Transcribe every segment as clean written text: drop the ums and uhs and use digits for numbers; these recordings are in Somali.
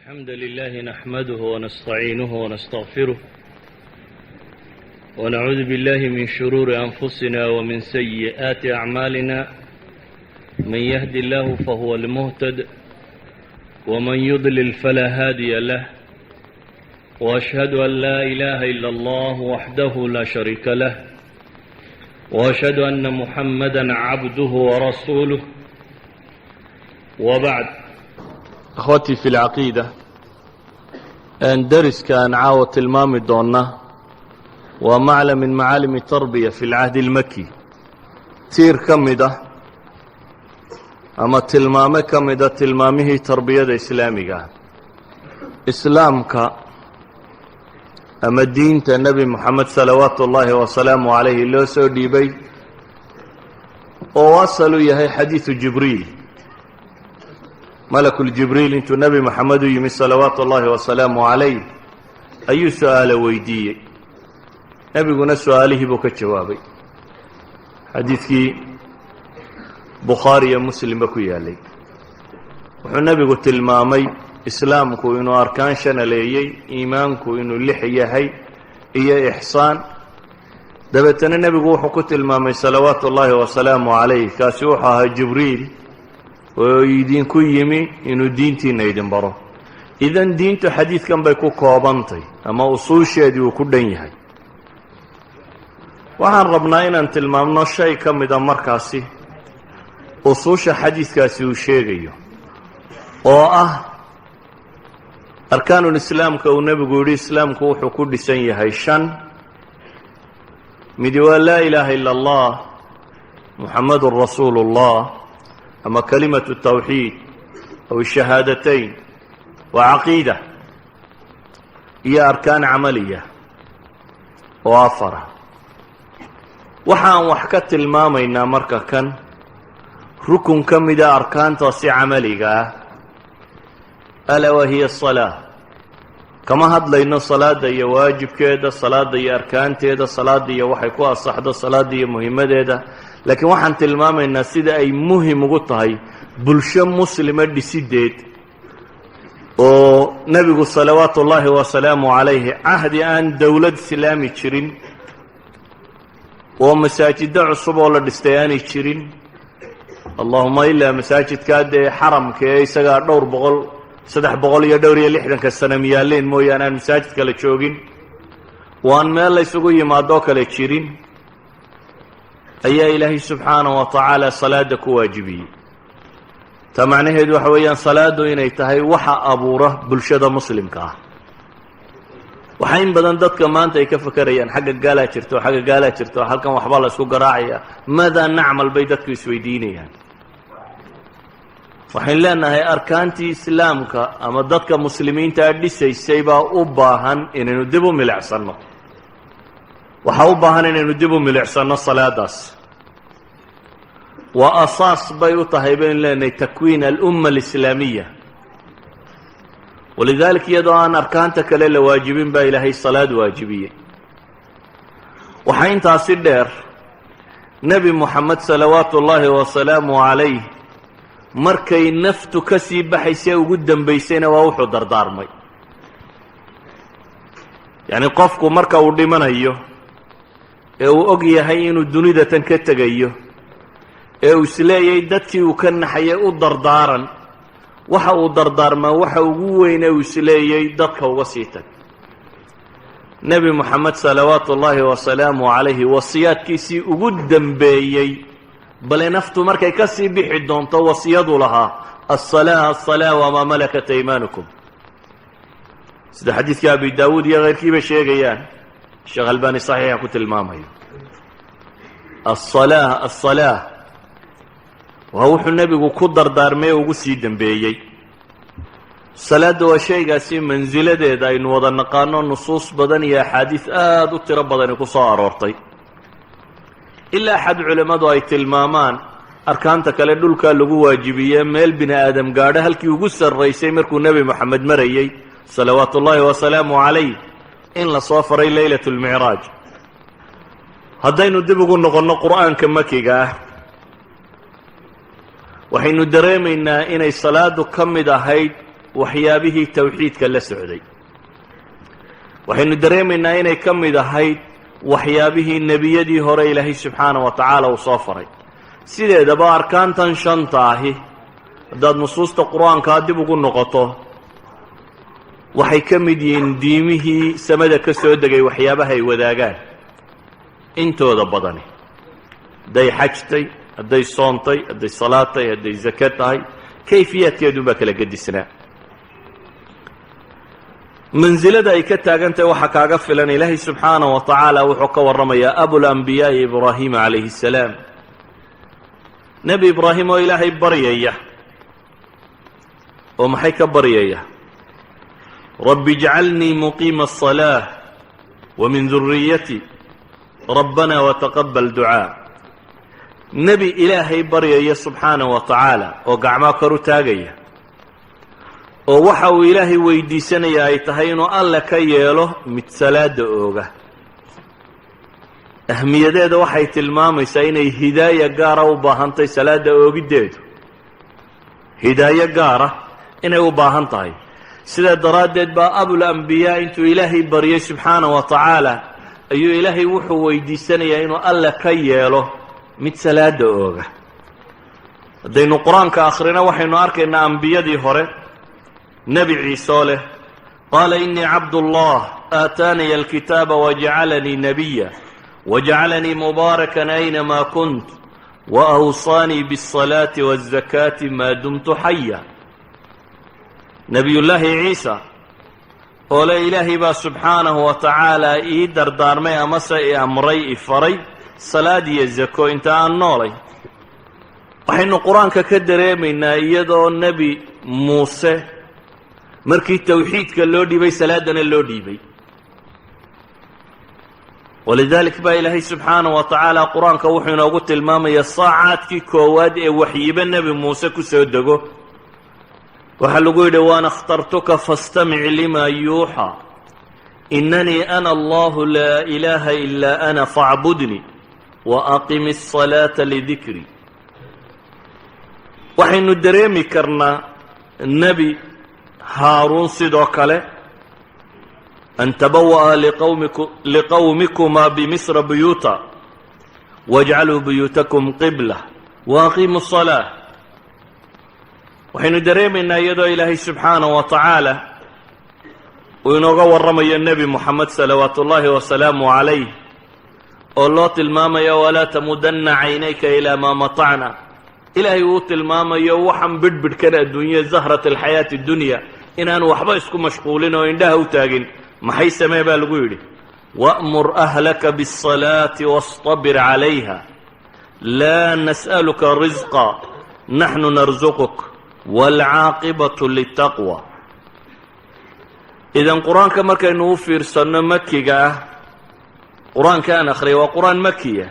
الحمد لله نحمده ونستعينه ونستغفره ونعوذ بالله من شرور أنفسنا ومن سيئات أعمالنا من يهد الله فهو المهتد ومن يضلل فلا هادي له وأشهد أن لا إله إلا الله وحده لا شريك له وأشهد أن محمدا عبده ورسوله وبعد أخوتي في العقيدة أن درس كان عاوة المام الدونة ومعلم من معالم التربية في العهد المكي تير كمدة أما تلمامة كمدة تلمامه تربية إسلامية إسلامك أما الدين النبي محمد صلوات الله وسلامه عليه اللي سودي بي وواصلوا يهي حديث جبريل ملك الجبريل انتو نبي محمد يمي صلوات الله وسلامه عليه أي سؤال ويدية نبي قلنا سؤاله بك جوابي حديثي بخاري مسلم بكو يالي وحنبي قلت المامي إسلامكو إنو أركان شناليي إيمانكو إنو لحيهي إيا إحسان دبتنا النبي قوحو قلت المامي صلوات الله وسلامه عليه كاسوحها جبريل ويدينكو يمي إنو دينتينا يدين برو إذن دينتو حديث كان بيكو كوابانتي أما أصول شادي وكدين يهي وحان ربنا إنا انت المامنا الشاي كم إذا مركاسي أصول حديث كاسي وشيغيو أركان الإسلام كو نبي قولي إسلام كو حكود سنية هايشان مدوى لا إله إلا الله محمد رسول الله أما كلمة التوحيد أو الشهادتين وعقيدة هي أركان عملية وافرة وحان وحكت الماما إنا مركا كان ركن كم إذا أركان توسي عملية ألا وهي الصلاة كما هاد لأن الصلاة دي واجب كده الصلاة دي أركان كده الصلاة دي وحيكوها الصحة الصلاة دي مهمة ده لكن waxaan tilmaamaynaa sida ay muhiim ugu tahay bulsho muslima dhisideed oo nabigu salawaatu ullaahi wa salaamu alayhi ahdi aan dawlad islaami jirin oo masaajida cusub oo la dhistay aan jirin allahumma illa masaajidka xaramka ee isaga dhowr boqol 360 sano miyaaleen mooyaan aan masaajidka la joogin waan meel la isugu yimaado kale jirin ayaa ilaahay subxaanahu wa tacaala salaada ku waajibiyey ta macnaheedu waxa weeyaan salaadu inay tahay waxa abuura bulshada muslimka ah waxa in badan dadka maanta ay ka fakarayaan xagga gaalaa jirto halkan waxba la isku garaacaya maada nacmal bay dadku isweydiinayaan waxaan leenahay arkaantii islaamka ama dadka muslimiinta dhisaysay baa u baahan inaynu dib u milicsano waxaa u baahan inaynu dib u milicsano salaadaas waa asaas bay u tahay baynu leenahay takwiin alumma alislaamiya walidaalika iyadoo aan arkaanta kale la waajibin baa ilaahay salaad waajibiyey waxaa intaasi dheer nebi moxamed salawaatu ullaahi wasalaamu calayh markay naftu ka sii baxaysay ugu dambaysayna waa wuxuu dardaarmay yacni qofku marka uu dhimanayo ee uu og yahay inuu dunida tan ka tegayo ee uu isleeyay dadkii uu ka naxayay u dardaaran waxa uu dardaarmaa waxa ugu weyn ee uu isleeyay dadka uga sii tag nebi moxamed salawaatu ullaahi wasalaamu calayhi wasiyaadkiisii ugu dambeeyey bale naftu markay ka sii bixi doonto wasiyadu lahaa asalaa wamaa malakat aymaanukum sida xadiidka abi daawuud iyo keyrkiiba sheegayaan sheekh albani saxiixa ku tilmaamayo asalaa waa wuxuu nebigu ku dardaarmay ugu sii dambeeyey salaadda waa shaygaasi mansiladeeda aynu wada naqaano nusuus badan iyo axaadiis aada u tiro badani ku soo aroortay ilaa axad culimmadu ay tilmaamaan arkaanta kale dhulkaa lagu waajibiye meel bini aadam gaadho halkii ugu sarraysay markuu nebi moxamed marayey salawaatu ullaahi wasalaamu calayh in la soo faray leylat lmicraaj haddaynu dib ugu noqonno qur'aanka makiga ah waxaynu dareemaynaa inay salaadu ka mid ahayd waxyaabihii tawxiidka la socday. waxaynu dareemaynaa inay ka mid ahayd waxyaabihii nebiyadii hore ilaahay subxaana wa tacaala uu soo faray. sideedaba arkaantan shanta ahi haddaad nusuusta qur-aankaa dib ugu noqoto waxay ka mid yihiin diimihii samada ka soo degay waxyaabaha ay wadaagaan intooda badani. hadday xajtay, hadday soontay, hadday salaad tahay, hadday zake tahay, kayfiyaadkeedunbaa kala gedisnaa. mansilada ay ka taagan tahay waxaa kaaga filan ilaahay subxaanaه wa tacaala wuxuu ka warramayaa abulambiyaai ibraahima calayhi الsalaam. nebi ibraahim oo ilaahay baryaya oo maxay ka baryaya? rabbi ijcalnii muqiima الصalaaة wamin duriyati rabbana wataqabal ducaa. nebi ilaahay baryaya subxaanaه wa tacaala oo gacmaa kor u taagaya oo waxa uu ilaahay weydiisanaya ay tahay inuu alle ka yeelo mid salaada ooga. ahmiyadeeda waxay tilmaamaysaa inay hidaaya gaara u baahantahay salaada oogiddeedu, hidaayo gaara inay u baahan tahay. sidaa daraaddeed baa abulambiyaa intuu ilaahay baryay subxaana wa tacaala ayuu ilaahay wuxuu weydiisanayaa inuu alle ka yeelo mid salaada ooga. haddaynu qur-aanka akhrino waxaynu arkaynaa ambiyadii hore. nebi ciise oo leh qaala inii cabdullah aataaniya alkitaaba wajacalanii nabiya wajacalanii mubaarakan aynamaa kunt waawsaanii biالصalaati waالzakaati maa dumtu xaya. nebiyullaahi ciisa oo le ilaahay baa subxaanahu wa tacaala ii dardaarmay amase i amray i faray salaad iyo zako inta aan noolay. waxaynu qur-aanka ka dareemaynaa iyadoo nebi muuse markii tawxiidka loo dhiibay salaadana loo dhiibay. walidalik baa ilaahay subxaanaه wa tacaala qur-aanka wuxuu inoogu tilmaamayaa saacaadkii koowaad ee waxyiba nebi muuse ku soo dego waxaa lagu yidhi waana اkhtartuka faاstamic lima yuuxى inanii ana allahu laa ilaaha ilaa ana faacbudnii waaqimi الصalaaةa lidikri. waxaynu dareemi karnaa nebi haaruun sidoo kale an tabawa'a liqowmikuma bimisra buyuuta wajcaluu buyuutakum qibla waaqimu الصalaaة. waxaynu dareemaynaa iyadoo ilaahay subxaanaه wa tacaala uu inooga warramayo nebi moxamed salawaatu ullaahi wasalaamu calayh oo loo tilmaamayo walaa tamudanna caynayka ilaa maa matacna. ilaahay uu tilmaamayo waxaan bidhbidhkan adduunya zahrat alxayaati اdunya inaanu waxba isku mashquulin oo indhaha u taagin. maxay samee baa lagu yidhi wa'mur ahlaka biالصalaati wastabir calayha laa nas'aluka risqa naxnu narsuquk waalcaaqibatu litaqwa. idan qur-aanka markaynu u fiirsanno makiga ah, qur-aanka aan akhriyay waa qur-aan makiya.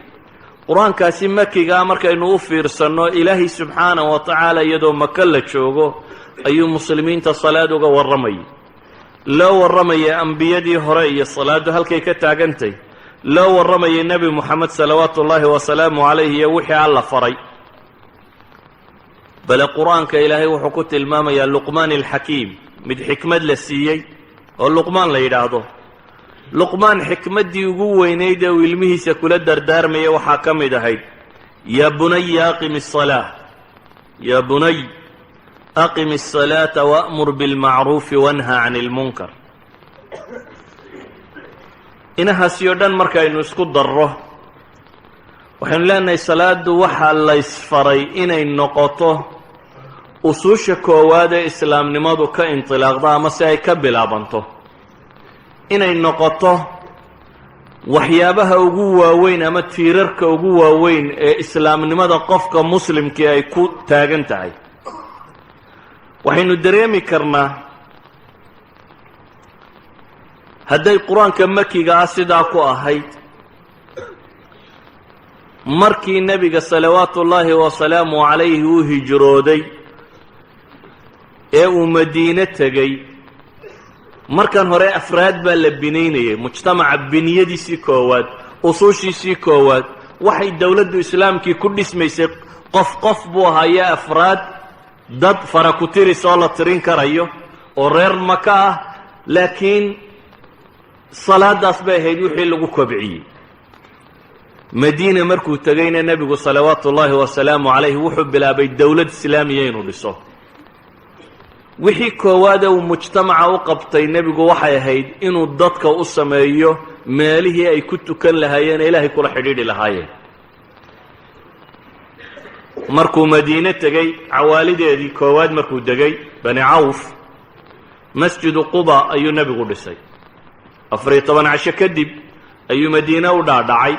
qur-aankaasi makiga ah markaynu u fiirsanno ilaahay subxaanaه wa tacaala iyadoo maka la joogo ayuu muslimiinta salaad uga warramayay. loo warramayay ambiyadii hore iyo salaaddu halkay ka taagantay. loo warramayay nebi moxamed salawaatu ullaahi wasalaamu calayh iyo wixii alla faray. bale qur-aanka ilaahay wuxuu ku tilmaamayaa luqmaan alxakiim, mid xikmad la siiyey oo luqmaan la yidhaahdo. luqmaan xikmaddii ugu weynayd ee uu ilmihiisa kula dardaarmaya waxaa ka mid ahayd yaa bunaya aqimi الصalaaة yaa bunay aqim الصalaaةa wأmur biاlmacruufi wanha can اlmunkar. inahaasi oo dhan markaynu isku darro waxaynu leenahay salaadu waxaa laysfaray inay noqoto usuusha koowaad ee islaamnimadu ka intilaaqda ama si ay ka bilaabanto, inay noqoto waxyaabaha ugu waaweyn ama tiirarka ugu waaweyn ee islaamnimada qofka muslimkii ay ku taagan tahay. waxaynu dareemi karnaa hadday qur-aanka makiga ah sidaa ku ahayd, markii nebiga salawaatu ullaahi wasalaamu calayhi uu hijrooday ee uu madiine tegey, markan hore afraad baa la binaynayay. mujtamaca biniyadiisii koowaad, usuushiisii koowaad waxay dowladdu islaamkii ku dhismaysay qof qof buu ahaayee afraad, dad fara ku tiris oo la tirin karayo oo reer maka ah laakiin salaadaas bay ahayd wixii lagu kobciyey madiina markuu tegayna nebigu salawaatu ullaahi wasalaamu calayhi wuxuu bilaabay dowlad islaamiya inuu dhiso wixii koowaada uu mujtamaca u qabtay nebigu waxay ahayd inuu dadka u sameeyo meelihii ay ku tukan lahaayeen ee ilaahay kula xidhiidhi lahaayeen markuu madiine tegey cawaalideedii koowaad markuu degay bani cawf masjidu quba ayuu nebigu dhisay 14 casho kadib ayuu madiine u dhaadhacay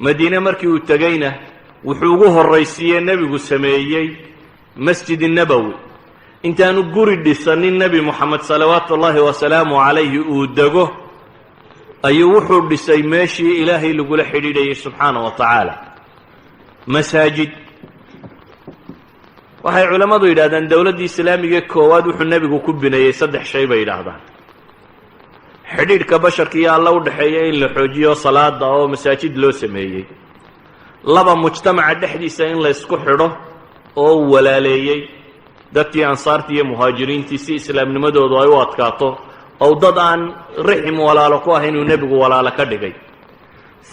madiine markii uu tegeyna wuxuu ugu horraysiiyey nebigu sameeyey masjid nabowi intaanu guri dhisanin nebi moxamed salawaatu ullaahi wasalaamu calayhi uu dego ayuu wuxuu dhisay meeshii ilaahay lagula xidhiidhayay subxaana wa tacaala masaajid waxay culammadu yidhahdaan dowladdii islaamiga koowaad wuxuu nebigu ku bineeyey 3 shay bay yidhaahdaan xidhiidhka basharka iyo alla u dhexeeya in la xoojiyo salaada oo masaajid loo sameeyey 2 mujtamaca dhexdiisa in la isku xidho oo walaaleeyey dadkii ansaartii iyo muhaajiriintii si islaamnimadoodu ay u adkaato oo dad aan rixim walaalo ku ahayn inuu nebigu walaalo ka dhigay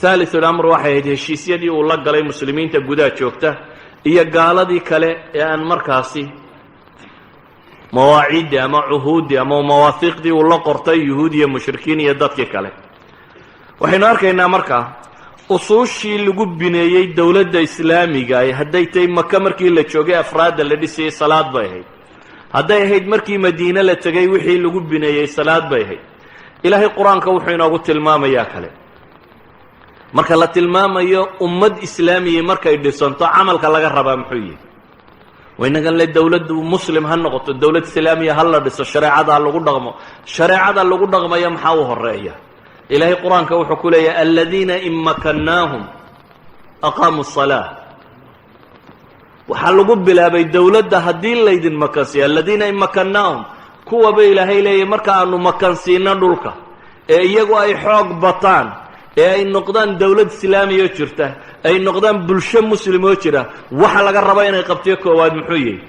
thalithul amr waxay ahayd heshiisyadii uu la galay muslimiinta gudaha joogta iyo gaaladii kale ee aan markaasi mawaaciiddii ama cuhuuddii ama mawaahiiqdii uu la qortay yuhuud iyo mushrikiin iyo dadkii kale waxaynu arkaynaa markaa usuushii lagu bineeyey dowladda islaamiga ay hadday tahay maka markii la joogay afraadda la dhisayey salaad bay ahayd hadday ahayd markii madiine la tegay wixii lagu bineeyey salaad bay ahayd ilaahay qur-aanka wuxuu inoogu tilmaamayaa kale marka la tilmaamayo ummad islaamiya markay dhisanto camalka laga rabaa muxuu yahay waynagan le dowladdu muslim ha noqoto dowlad islaamiya ha la dhiso shareecada ha lagu dhaqmo shareecada lagu dhaqmaya maxaa u horeeya ilaahay qur-aanka wuxuu ku leeyahay aladiina in makannaahum aqaamuu الصalaaة waxaa lagu bilaabay dowladda haddii laydin makansiiyo aladiina in makannaahum kuwaba ilaahay leeyahay marka aanu makansiino dhulka ee iyagu ay xoog bataan ee ay noqdaan dowlad islaamiya oo jirta ay noqdaan bulsho muslim oo jira waxa laga raba inay qabtiyo koowaad muxuu yahay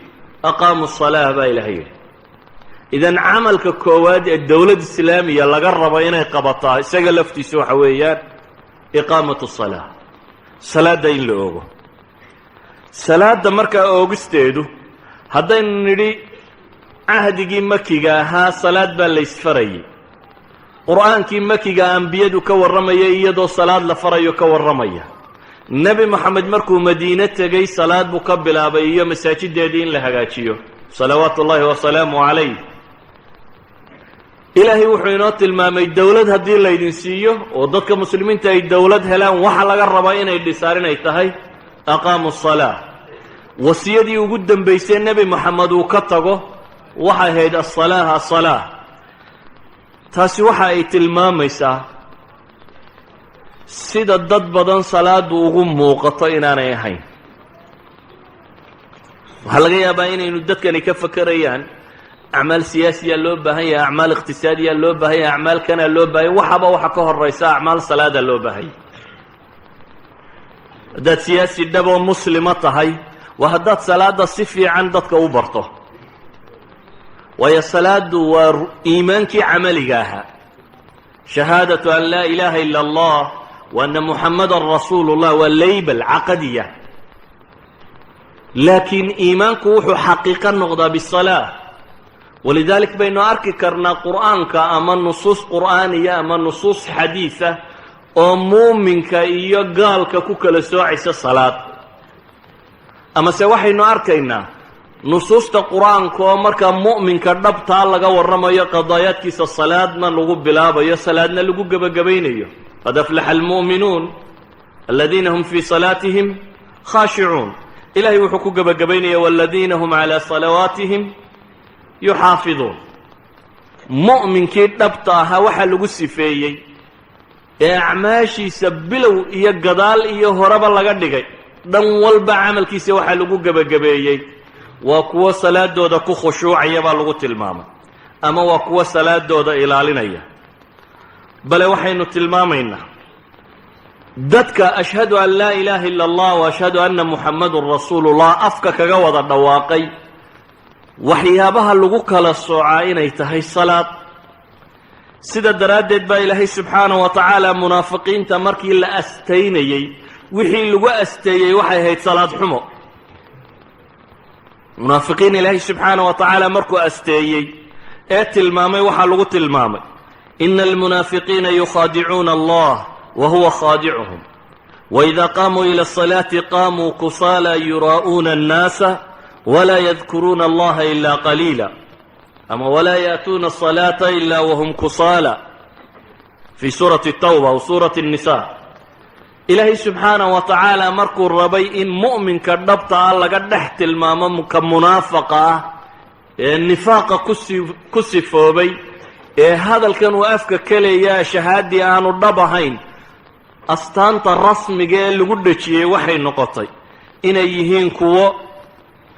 aqaamuu الصalaaة baa ilaahay yidhi idan camalka koowaad ee dowlad islaamiya laga rabo inay qabataa isaga laftiisa waxa weeyaan iqaamatu الصalaaة salaada in la oogo salaada markaa oogisteedu haddaynu nidhi cahdigii makiga ahaa salaad baa la isfarayay qur'aankii makiga ambiyadu ka warramaya iyadoo salaad la farayo ka warramaya nebi moxamed markuu madiine tegey salaad buu ka bilaabay iyo masaajideedii in la hagaajiyo salawaatu ullaahi wasalaamu calayh ilaahay wuxuu inoo tilmaamay dowlad haddii laydin siiyo oo dadka muslimiinta ay dowlad helaan waxa laga rabaa inay dhisaan inay tahay aqaamu الصalaaة wasiyadii ugu dambaysay nebi moxamed uu ka tago waxay ahayd aلصalaaة taasi waxa ay tilmaamaysaa sida dad badan salaadu ugu muuqato inaanay ahayn waxaa laga yaabaa inaynu dadkani ka fakerayaan acmaal siyaasiyaa loo baahan yahay acmaal iqtisaadiyaa loo baahan yahay acmaal kanaa loo baahan waxaba waxa ka horaysa acmaal salaadaa loo baahanya haddaad siyaasi dhaboo muslima tahay waa haddaad salaada si fiican dadka u barto waayo salaadu waa iimaankii camaliga ahaa shahaadatu an laa ilaaha ila allah wa anna muxamadan rasuulu llah waa laybal caqadiya laakiin iimaanku wuxuu xaqiiqo noqdaa bisalaa walidalik baynu arki karnaa qur'aanka ama nusuus qur'aaniya ama nusuus xadiida oo muuminka iyo gaalka ku kala soocaysa salaad amase waxaynu arkaynaa nusuusta qur-aanka oo markaa mu'minka dhabtaa laga warramayo qadaayaadkiisa salaadna lagu bilaabayo salaadna lagu gebagabaynayo qad aflaxa almu'minuun aladiina hum fii salaatihim khaashicuun ilahay wuxuu ku gebagabaynaya waladiina hum calaa salawaatihim yuxaafiduun mu'minkii dhabta ahaa waxaa lagu sifeeyey ee acmaashiisa bilow iyo gadaal iyo horeba laga dhigay dhan walba camalkiisa waxaa lagu gebagabeeyey waa kuwo salaadooda ku khushuucaya baa lagu tilmaamay ama waa kuwo salaadooda ilaalinaya bale waxaynu tilmaamaynaa dadka ashhadu an laa ilaaha ila allah wa ashhadu anna muxamadun rasuulullah afka kaga wada dhawaaqay waxyaabaha lagu kala soocaa inay tahay salaad. sida daraaddeed baa ilaahay subxaanahu wa tacaala munaafiqiinta markii la astaynayey wixii lagu asteeyey waxay ahayd salaad xumo. munaafiqiin ilaahay subxaanahu wa tacaala markuu asteeyey ee tilmaamay waxaa lagu tilmaamay ina almunaafiqiina yukhaadicuuna allah wa huwa khaadicuhum waida qaamuu ila asalaati qaamuu kusaala yuraa'uuna annaasa walaa yadkuruuna allaha ila qaliila ama walaa yaatuuna asalaata ila wahum kusaala fii suurati tawba aw suurati الnisa. ilaahay subxaanahu wa tacaala markuu rabay in mu'minka dhabta ah laga dhex tilmaamo ka munaafaqa ah ee nifaaqa ku sifoobay ee hadalkan uu afka ka leeyaa shahaadii aanu dhab ahayn, astaanta rasmiga ee lagu dhejiyey waxay noqotay inay yihiin kuwo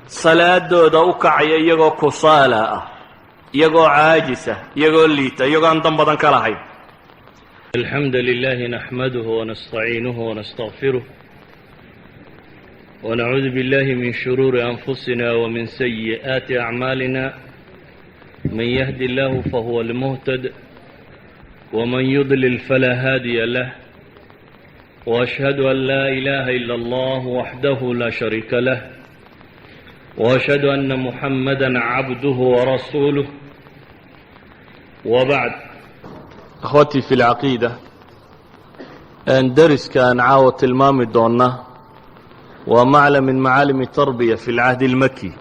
salaadooda u kacaya iyagoo kusaala ah, iyagoo caajisa, iyagoo liita, iyagoo aan dan badan ka lahayn. الحمد لله نحمده ونستعينه ونستغفره ونعوذ بالله من شرور أنفسنا ومن سيئات أعمالنا. من يهد الله فهو المهتد ومن يضلل فلا هادي له. وأشهد أن لا إله إلا الله وحده لا شريك له وأشهد أن محمدا عبده ورسوله وبعد. أخوتي في العقيدة أن درس كان عاوة المام الدونة ومعلم من معالم التربية في العهد المكي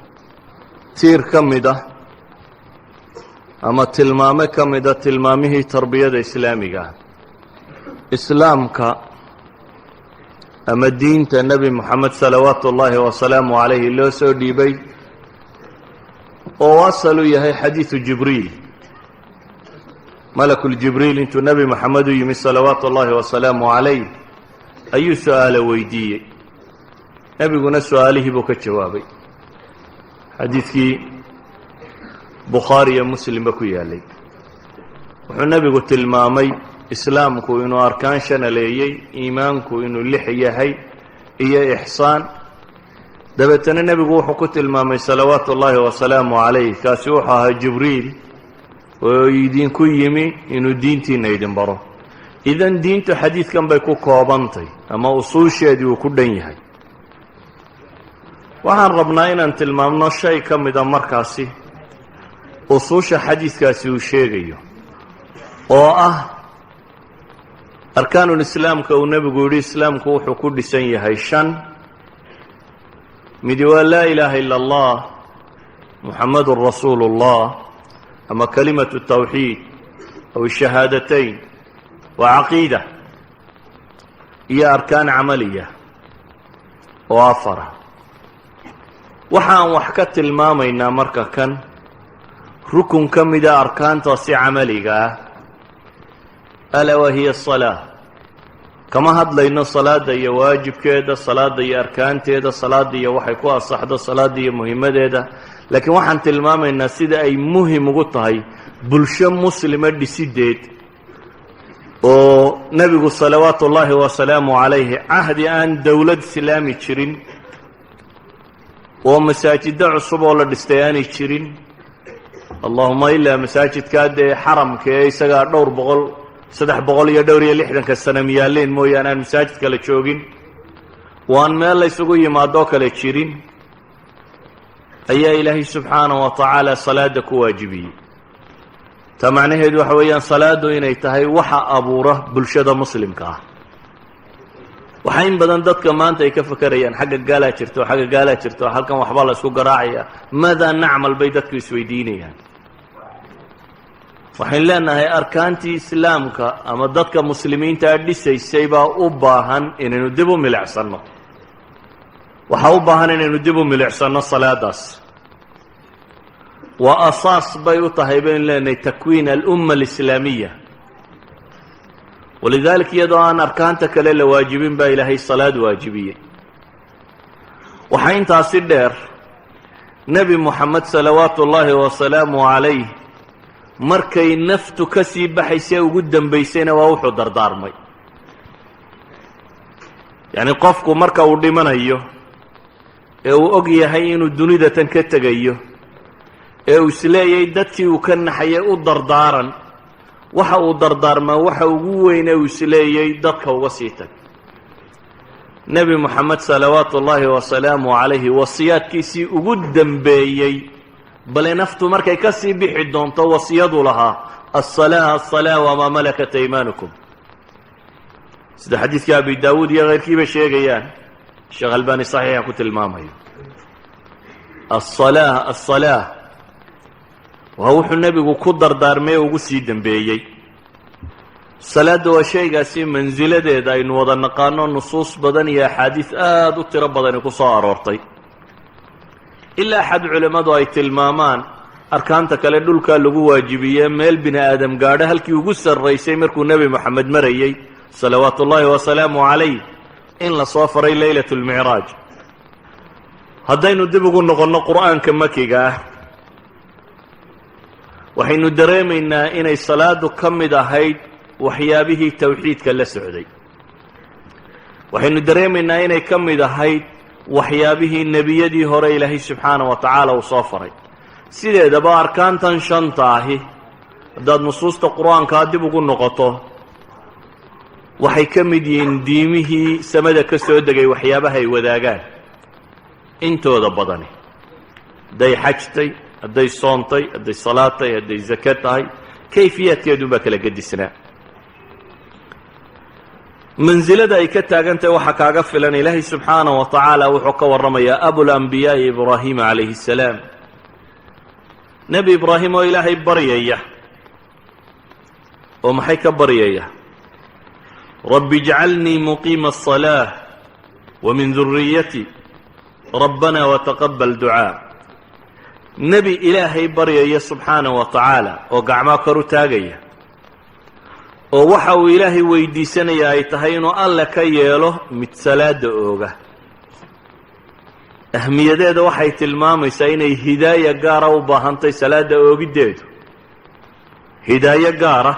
تير كمدة أما تلمامة كمدة تلمامه تربية إسلامية إسلامك أما الدين النبي محمد صلوات الله وسلامه عليه اللي سودي بي ووصلوا يهي حديث جبريل ملك الجبريل انتو نبي محمد يمي صلوات الله وسلامه عليه أي سؤال ويدية نبي قلنا سؤاله بك جوابي حديث بخاري مسلم بكو يالي وحو نبي قلت المامي إسلامكو إنو أركان شناليي إيمانكو إنو لحيهي إيا إحسان دبتنا نبي قلت المامي صلوات الله وسلامه عليه كاسوحها جبريل ويدينكو يمي إنو دينتينا يدين برو. إذن دينتو حديث كان بيكو كوابانتي أما أصول شيدي وكدين يهي وحان ربنا إن أنت المامنا الشيء كم إذا مركاسي أصول حديث كاسي وشيغيو أركان الإسلام كو نبي قولي إسلام كو حكود سن يهي شن مدوى لا إله إلا الله محمد رسول الله أما كلمة التوحيد أو الشهادتين وعقيدة هي أركان عملية وافرة. وحان وحكت الماما إنا مركا كان ركن كمدا أركان توسي عملية ألا وهي الصلاة. كما هاد لينا الصلاة دي واجب كده، الصلاة دي أركان تيدا، الصلاة دي وحيكوها الصحدة، الصلاة دي مهمة ديدا. laakiin waxaan tilmaamaynaa sida ay muhim ugu tahay bulsho muslima dhisideed oo nebigu salawaatu ullaahi wasalaamu calayhi cahdi aan dowlad islaami jirin oo masaajidda cusub oo la dhistay aanay jirin, allahuma ilaa masaajidkaa dee xaramka ee isagaa 360 sano miyaaleen mooyaane aan masaajid kale joogin, waan meel la isugu yimaadoo kale jirin, ayaa ilaahay subxaanahu wa tacaala salaada ku waajibiyey. taa macnaheedu waxa weeyaan salaadu inay tahay waxa abuura bulshada muslimka ah. waxa in badan dadka maanta ay ka fakarayaan xagga gaalaa jirto halkan waxba la isku garaacaya, maadaa nacmal bay dadku isweydiinayaan. waxaan leenahay arkaantii islaamka ama dadka muslimiinta dhisaysay baa u baahan inaynu dib u milicsanno. waxaa u baahan inaynu dib u milicsanno salaadaas. waa asaas bay u tahay baynu leenahay takwiin alumma alislaamiya. walidaalika iyadoo aan arkaanta kale la waajibin baa ilaahay salaad waajibiyey. waxaa intaasi dheer nebi moxamed salawaatu ullaahi wasalaamu calayh markay naftu ka sii baxaysay ugu dambaysayna waa wuxuu dardaarmay. yacni qofku marka uu dhimanayo ee uu og yahay inuu dunida tan ka tegayo ee uu isleeyay dadkii uu ka naxayay u dardaaran waxa uu dardaarmaa waxa ugu weyne uu isleeyay dadka uga sii tag nebi moxamed salawaatu ullaahi wasalaamu calayhi wasiyaadkiisii ugu dembeeyey bale naftu markay ka sii bixi doonto wasiyadu lahaa aلsalaa aلsalaa wamaa malakat aymaanukum sida xadiidka abi daawuud iyo keyrkiiba sheegayaan sheekh albani saxiixa ku tilmaamayo aلsalaa aلsalaa waa wuxuu nebigu ku dardaarmay ugu sii dembeeyey salaadda waa shaygaasi mansiladeeda aynu wada naqaano nusuus badan iyo axaadiis aada u tiro badani ku soo aroortay ilaa axad culimmadu ay tilmaamaan arkaanta kale dhulkaa lagu waajibiye meel bini aadam gaadho halkii ugu sarraysay markuu nebi moxamed marayey salawaatu ullaahi wasalaamu calayh in la soo faray leylat lmicraaj haddaynu dib ugu noqonno qur'aanka makiga ah waxaynu dareemaynaa inay salaadu ka mid ahayd waxyaabihii tawxiidka la socday waxaynu dareemaynaa inay ka mid ahayd waxyaabihii nebiyadii hore ilaahay subxaana wa tacaala uu soo faray sideedaba arkaantan shanta ahi haddaad nusuusta qur-aankaa dib ugu noqoto waxay ka mid yihiin diimihii samada ka soo degay waxyaabaha ay wadaagaan intooda badani hadday xajtay hadday soontay hadday salaad tahay hadday zake tahay kayfiyaadkeedunbaa kala gedisnaa mansilada ay ka taagantahay waxaa kaaga filan ilaahay subxaanaه wa tacaala wuxuu ka warramayaa abulambiyaai ibraahima calayhi الsalaam nebi ibraahim oo ilaahay baryaya oo maxay ka baryaya rabbi ijcalnii muqiima الصalaaة wamin duriyati rabbana wataqabal ducaa nebi ilaahay baryaya subxaanaه wa tacaala oo gacmaa kor u taagaya oo waxa uu ilaahay weydiisanaya ay tahay inuu alle ka yeelo mid salaada ooga ahmiyadeeda waxay tilmaamaysaa inay hidaaya gaara u baahantahay salaada oogiddeedu hidaayo gaara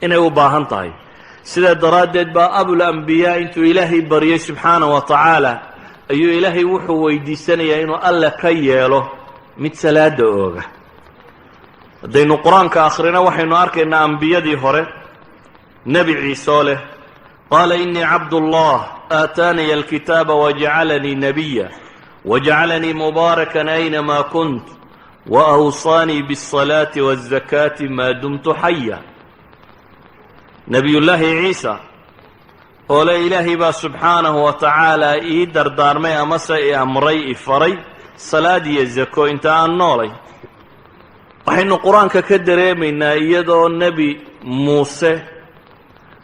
inay u baahan tahay sidaa daraaddeed baa abulambiyaa intuu ilaahay baryay subxaana wa tacaala ayuu ilaahay wuxuu weydiisanayaa inuu alle ka yeelo mid salaada ooga haddaynu qur-aanka akhrino waxaynu arkaynaa ambiyadii hore nebi ciise oo leh qaala inii cabdullah aataaniya alkitaaba wajacalanii nabiya wajacalanii mubaarakan aynamaa kunt waawsaanii biالصalaati waالzakaati maa dumtu xaya nebiyullaahi ciisa oo le ilaahay baa subxaanahu wa tacaala ii dardaarmay amase i amray i faray salaad iyo zako inta aan noolay waxaynu qur-aanka ka dareemaynaa iyadoo nebi muuse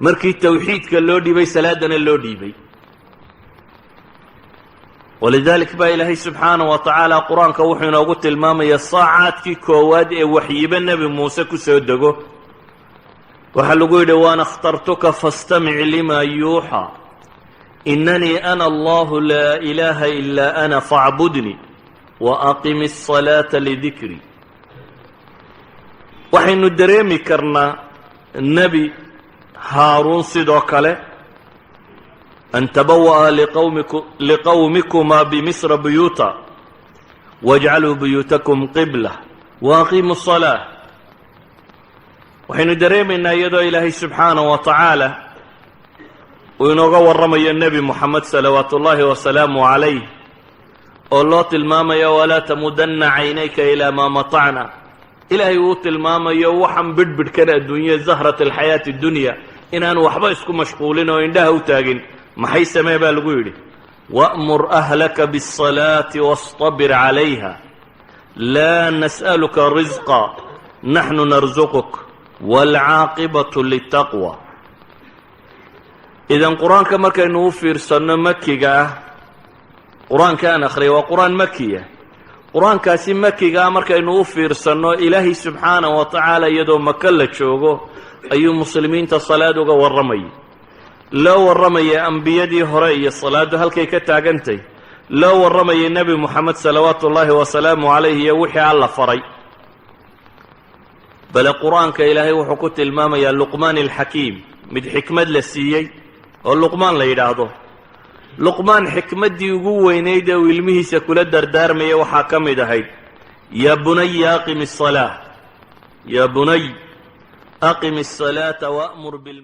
markii tawxiidka loo dhiibay salaadana loo dhiibay walidalik baa ilaahay subxaanaه wa tacaala qur-aanka wuxuu inoogu tilmaamayaa saacaadkii koowaad ee waxyiba nebi muuse ku soo dego waxaa lagu yidhi waana اkhtartuka faاstamic lima yuuxى inanii ana allahu laa ilaaha ilaa ana faacbudnii waaqimi الصalaaةa lidikri waxaynu dareemi karnaa nebi haaruun sidoo kale an tabawa'a liqowmikumaa bimisra buyuuta wajcaluu buyuutakum qibla waaqiimu الصalaaة waxaynu dareemaynaa iyadoo ilaahay subxaanaه wa tacaala uu inooga warramayo nebi moxamed salawaatu ullaahi wasalaamu calayh oo loo tilmaamayo walaa tamudanna caynayka ilaa maa matacna ilaahay uu tilmaamayo waxaan bidhbidhkan adduunya zahrat alxayaati اdunya inaan waxba isku mashquulin oo indhaha u taagin maxay samee baa lagu yidhi wa'mur ahlaka biالصalaati wastabir calayha laa nas'aluka risqa naxnu narsuquk waalcaaqibatu litaqwa idan qur-aanka markaynu u fiirsanno makiga ah qur-aanka aan akhriyay waa qur-aan makiya qur-aankaasi makiga ah markaynu u fiirsanno ilaahay subxaanaه wa tacaala iyadoo maka la joogo ayuu muslimiinta salaad uga warramayay loo warramayay ambiyadii hore iyo salaaddu halkay ka taagantay loo warramayay nebi moxamed salawaatu ullaahi wasalaamu calayh iyo wixii alla faray bale qur-aanka ilaahay wuxuu ku tilmaamayaa luqmaan alxakiim mid xikmad la siiyey oo luqmaan la yidhaahdo luqmaan xikmaddii ugu weynayd ee uu ilmihiisa kula dardaarmaya waxaa ka mid ahayd يا بني أقم الصلاة يا بني أقم الصلاة وأمر بالمعروف